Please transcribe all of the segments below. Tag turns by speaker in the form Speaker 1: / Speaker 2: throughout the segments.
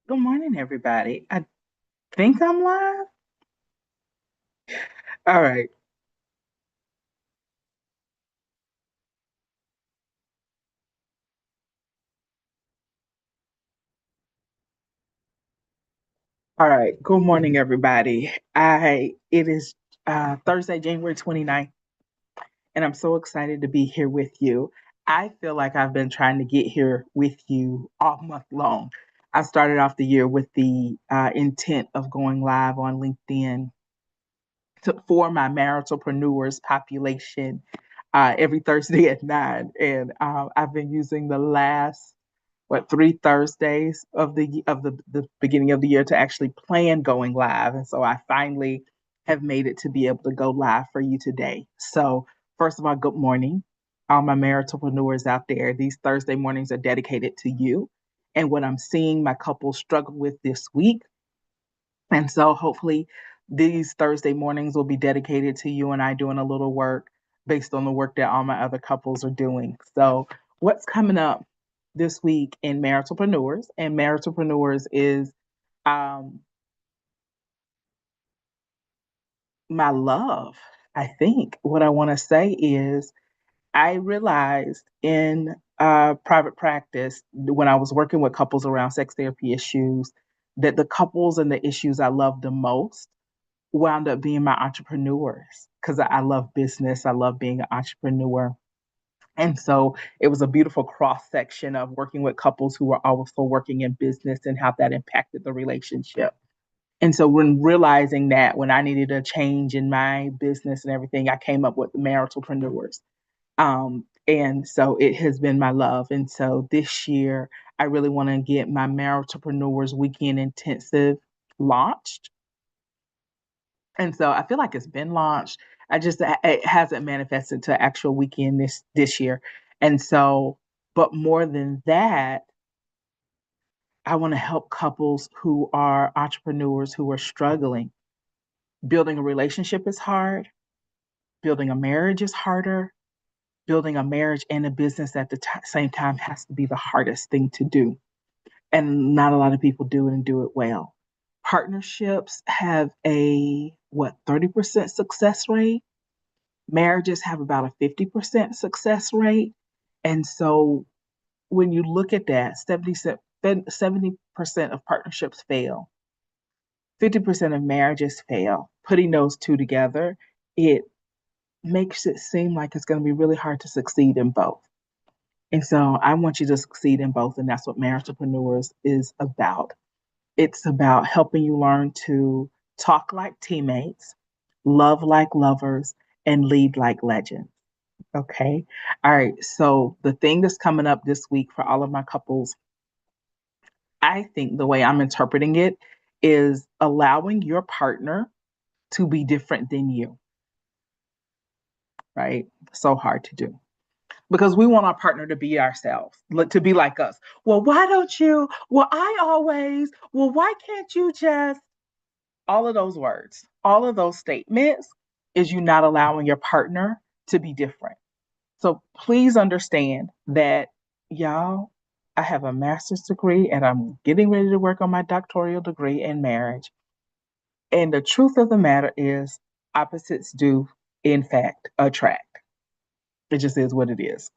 Speaker 1: Good morning, everybody. I think I'm live. All right. All right. Good morning, everybody. It is Thursday, January 29th, and I'm so excited to be here with you. I feel like I've been trying to get here with you all month long. I started off the year with the intent of going live on LinkedIn for my maritalpreneurs population every Thursday at 9. And I've been using the last three Thursdays of the beginning of the year to actually plan going live. And so I finally have made it to be able to go live for you today. So first of all, good morning, all my maritalpreneurs out there. These Thursday mornings are dedicated to you and what I'm seeing my couples struggle with this week. And so hopefully these Thursday mornings will be dedicated to you and I doing a little work based on the work that all my other couples are doing. So what's coming up this week in Maritalpreneurs? And Maritalpreneurs is um, my love. I think what I want to say is I realized in private practice when I was working with couples around sex therapy issues that the couples and the issues I love the most wound up being my entrepreneurs because I love business. I love being an entrepreneur. And so it was a beautiful cross section of working with couples who were also working in business and how that impacted the relationship. And so when realizing that when I needed a change in my business and everything, I came up with the maritalpreneurs. And so it has been my love. And so this year, I really want to get my maritalpreneurs weekend intensive launched. And so I feel like it's been launched. It hasn't manifested to actual weekend this year. And so, but more than that, I want to help couples who are entrepreneurs who are struggling. Building a relationship is hard. Building a marriage is harder. Building a marriage and a business at the same time has to be the hardest thing to do. And not a lot of people do it and do it well. Partnerships have a 30% success rate. Marriages have about a 50% success rate. And so when you look at that, 70% of partnerships fail, 50% of marriages fail. Putting those two together, it makes it seem like it's going to be really hard to succeed in both. And so I want you to succeed in both. And that's what Marriage Entrepreneurs is about. It's about helping you learn to talk like teammates, love like lovers, and lead like legends. Okay. All right. So the thing that's coming up this week for all of my couples, I think the way I'm interpreting it is allowing your partner to be different than you, right? So hard to do because we want our partner to be ourselves, to be like us. Well, why don't you? Well, I always, well, why can't you just? All of those words, all of those statements is you not allowing your partner to be different. So please understand that, y'all, I have a master's degree and I'm getting ready to work on my doctoral degree in marriage. And the truth of the matter is, opposites do, in fact, attract. It just is what it is.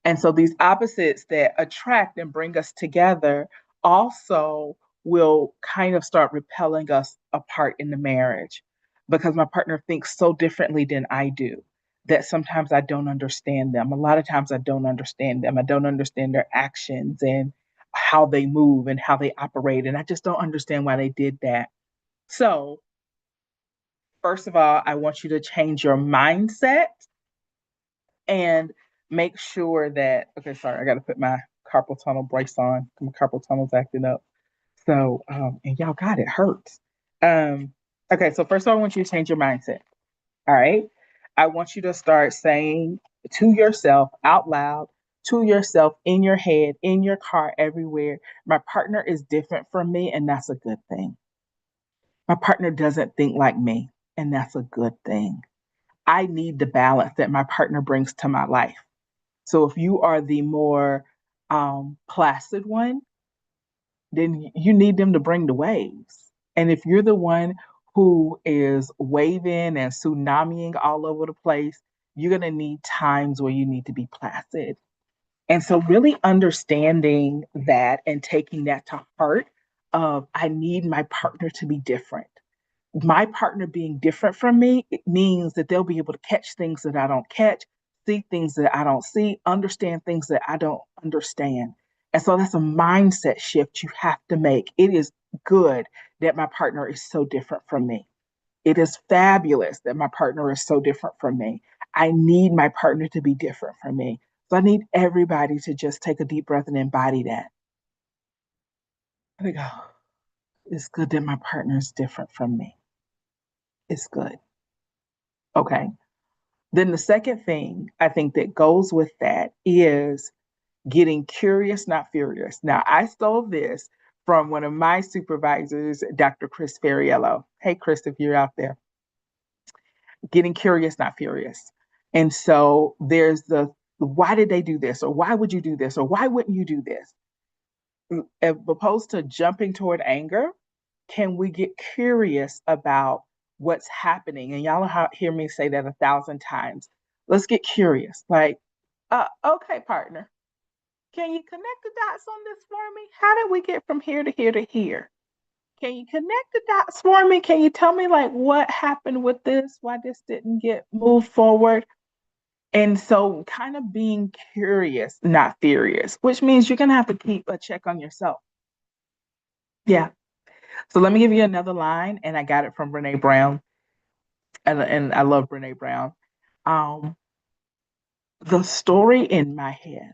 Speaker 1: And so these opposites that attract and bring us together also will kind of start repelling us apart in the marriage because my partner thinks so differently than I do that sometimes I don't understand them. A lot of times I don't understand them. I don't understand their actions and how they move and how they operate. And I just don't understand why they did that. So, first of all, I want you to change your mindset and make sure that okay, sorry, I got to put my carpal tunnel brace on. My carpal tunnel's acting up. So, and y'all God, it hurts. Um, okay, so first of all, I want you to change your mindset. All right. I want you to start saying to yourself out loud, to yourself in your head, in your car, everywhere, my partner is different from me, and that's a good thing. My partner doesn't think like me, and that's a good thing. I need the balance that my partner brings to my life. So if you are the more placid one, then you need them to bring the waves. And if you're the one who is waving and tsunamiing all over the place, you're going to need times where you need to be placid. And so, really understanding that and taking that to heart of I need my partner to be different. My partner being different from me, it means that they'll be able to catch things that I don't catch, see things that I don't see, understand things that I don't understand. And so that's a mindset shift you have to make. It is good that my partner is so different from me. It is fabulous that my partner is so different from me. I need my partner to be different from me. So I need everybody to just take a deep breath and embody that. I think, oh, it's good that my partner is different from me. It's good. Okay. Then the second thing I think that goes with that is getting curious, not furious. Now, I stole this from one of my supervisors, Dr. Chris Ferriello. Hey, Chris, if you're out there, getting curious, not furious. And so there's the why did they do this? Or why would you do this? Or why wouldn't you do this? As opposed to jumping toward anger, can we get curious about what's happening? And y'all hear me say that 1,000 times. Let's get curious. Like, okay, partner, can you connect the dots on this for me? How did we get from here to here to here? Can you connect the dots for me? Can you tell me like what happened with this? Why this didn't get moved forward? And so kind of being curious, not furious, which means you're gonna have to keep a check on yourself. Yeah. So let me give you another line, and I got it from Brene Brown, and I love Brene Brown. Um, the story in my head.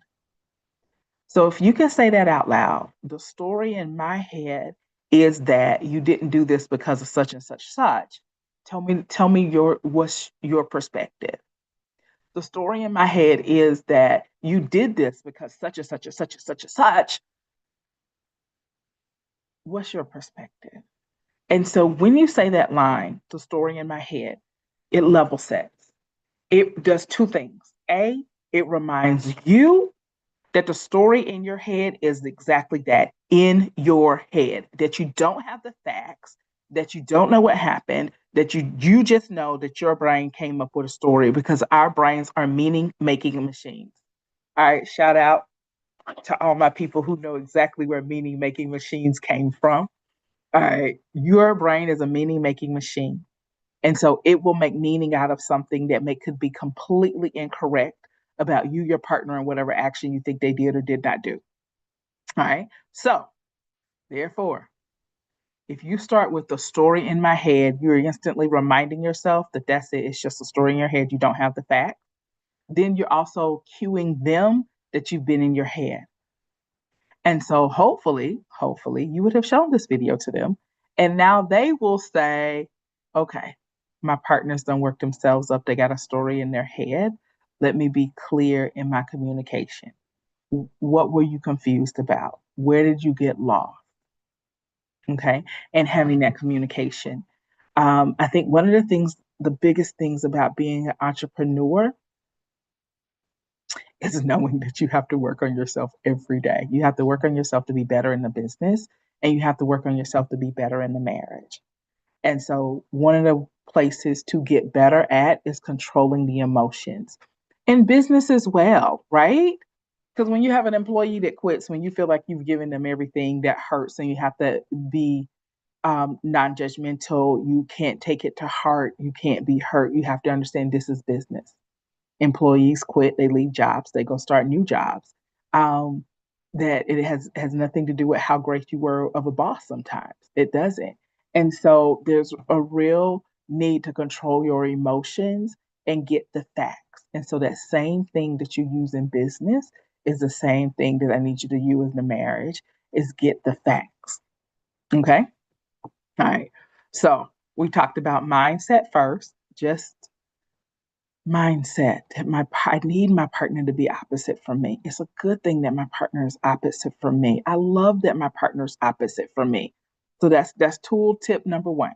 Speaker 1: So if you can say that out loud, the story in my head is that you didn't do this because of such and such such. Tell me your what's your perspective. The story in my head is that you did this because such and such and such and such and such. What's your perspective? And so when you say that line, the story in my head, it level sets. It does two things. A, it reminds you that the story in your head is exactly that, in your head, that you don't have the facts, that you don't know what happened, that you just know that your brain came up with a story because our brains are meaning making machines. All right, shout out to all my people who know exactly where meaning making machines came from. All right, your brain is a meaning making machine. And so it will make meaning out of something that could be completely incorrect about you, your partner, and whatever action you think they did or did not do. All right. So, therefore, if you start with the story in my head, you're instantly reminding yourself that that's it. It's just a story in your head. You don't have the fact. Then you're also cueing them that you've been in your head. And so hopefully you would have shown this video to them. And now they will say, okay, my partners done work themselves up. They got a story in their head. Let me be clear in my communication. What were you confused about? Where did you get lost? Okay. And having that communication. I think one of the things, the biggest things about being an entrepreneur is knowing that you have to work on yourself every day. You have to work on yourself to be better in the business, and you have to work on yourself to be better in the marriage. And so, one of the places to get better at is controlling the emotions in business as well, right? Because when you have an employee that quits, when you feel like you've given them everything, that hurts, and you have to be non judgmental. You can't take it to heart. You can't be hurt. You have to understand this is business. Employees quit, they leave jobs, they go start new jobs. Um, that it has nothing to do with how great you were of a boss sometimes. It doesn't. And so there's a real need to control your emotions and get the facts. And so that same thing that you use in business is the same thing that I need you to use in the marriage is get the facts. Okay? All right. So we talked about mindset first, just mindset that I need my partner to be opposite from me. It's a good thing that my partner is opposite from me. I love that my partner's opposite from me. So that's tool tip number one.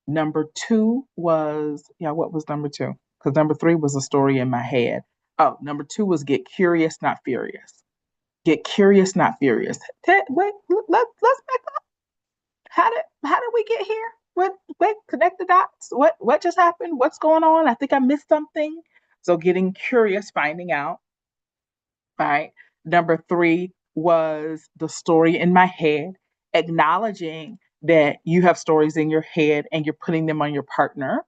Speaker 1: Number two was, yeah, what was number two? Because number three was a story in my head. Oh, number two was get curious, not furious. Get curious, not furious. Wait, let's back up. How did we get here? Wait, connect the dots. What just happened? What's going on? I think I missed something. So getting curious, finding out. Right. Number three was the story in my head, acknowledging that you have stories in your head and you're putting them on your partner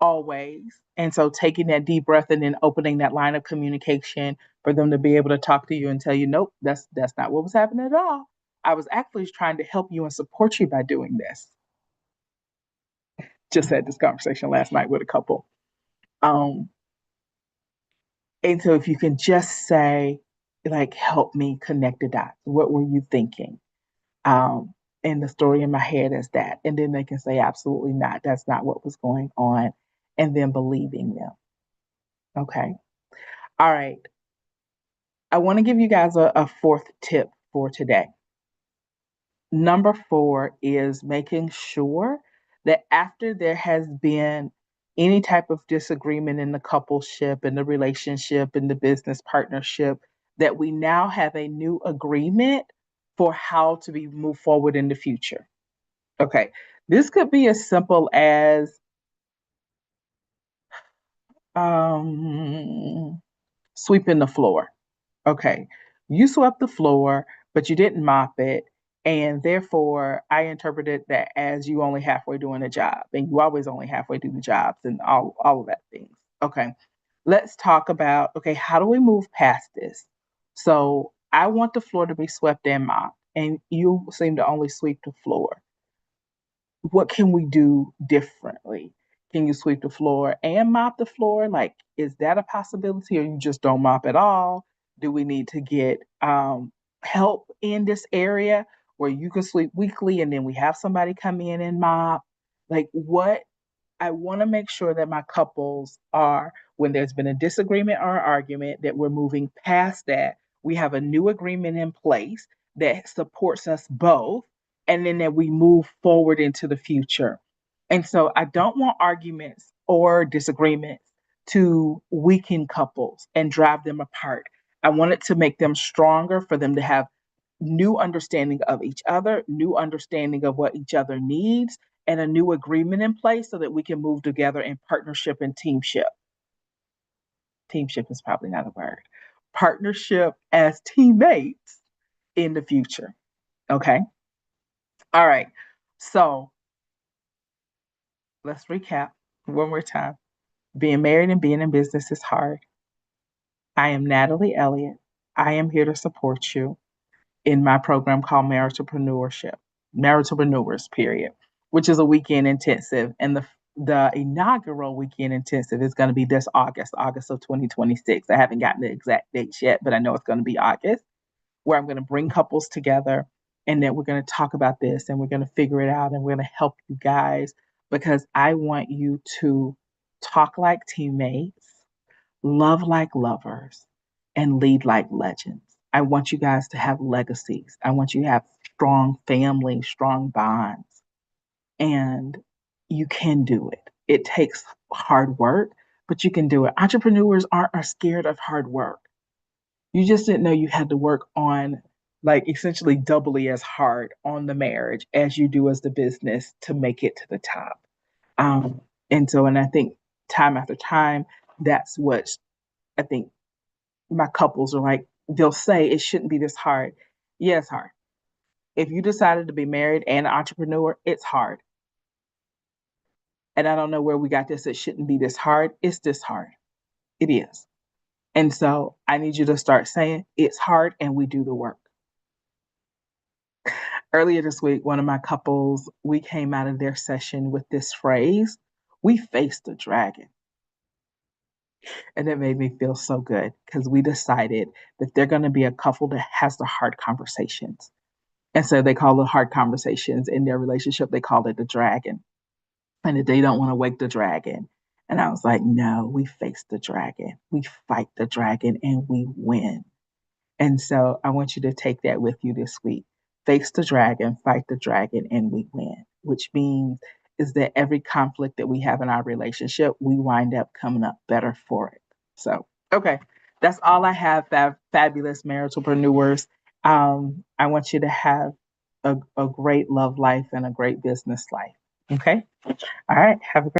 Speaker 1: always. And so taking that deep breath and then opening that line of communication for them to be able to talk to you and tell you, nope, that's not what was happening at all. I was actually trying to help you and support you by doing this. Just had this conversation last night with a couple. Um, and so if you can just say, like, help me connect the dots. What were you thinking? Um, and the story in my head is that. And then they can say, absolutely not. That's not what was going on. And then believing them. Okay. All right. I want to give you guys a fourth tip for today. Number four is making sure that after there has been any type of disagreement in the coupleship, in the relationship, in the business partnership, that we now have a new agreement for how to be move forward in the future. Okay. This could be as simple as um, sweeping the floor. Okay. You swept the floor, but you didn't mop it. And therefore, I interpreted that as you only halfway doing the job. And you always only halfway do the jobs and all of that things. Okay. Let's talk about, okay, how do we move past this? So I want the floor to be swept and mopped, and you seem to only sweep the floor. What can we do differently? Can you sweep the floor and mop the floor? Like, is that a possibility, or you just don't mop at all? Do we need to get help in this area where you can sweep weekly and then we have somebody come in and mop? Like, what I want to make sure that my couples are, when there's been a disagreement or an argument, that we're moving past that. We have a new agreement in place that supports us both, and then that we move forward into the future. And so I don't want arguments or disagreements to weaken couples and drive them apart. I want it to make them stronger, for them to have new understanding of each other, new understanding of what each other needs, and a new agreement in place so that we can move together in partnership and teamship. Teamship is probably not a word. Partnership as teammates in the future. Okay. All right. So let's recap one more time. Being married and being in business is hard. I am Natalie Elliott. I am here to support you in my program called Maritalpreneurs, period, which is a weekend intensive. And the inaugural weekend intensive is going to be this August of 2026. I haven't gotten the exact dates yet, but I know it's going to be August, where I'm going to bring couples together, and then we're going to talk about this and we're going to figure it out and we're going to help you guys, because I want you to talk like teammates, love like lovers, and lead like legends. I want you guys to have legacies. I want you to have strong families, strong bonds, and you can do it. It takes hard work, but you can do it. Entrepreneurs aren't are scared of hard work. You just didn't know you had to work on, like, essentially doubly as hard on the marriage as you do as the business to make it to the top. Um, and I think time after time, that's what I think my couples are like. They'll say it shouldn't be this hard. Yeah, it's hard. If you decided to be married and an entrepreneur, it's hard. And I don't know where we got this. It shouldn't be this hard. It's this hard. It is. And so I need you to start saying it's hard and we do the work. Earlier this week, one of my couples, we came out of their session with this phrase: we faced the dragon. And it made me feel so good, because we decided that they're going to be a couple that has the hard conversations. And so they call it hard conversations in their relationship. They call it the dragon. And that they don't want to wake the dragon. And I was like, no, we face the dragon. We fight the dragon and we win. And so I want you to take that with you this week. Face the dragon, fight the dragon, and we win, which means is that every conflict that we have in our relationship, we wind up coming up better for it. So, okay, that's all I have, fabulous maritalpreneurs. I want you to have a great love life and a great business life. Okay. All right. Have a great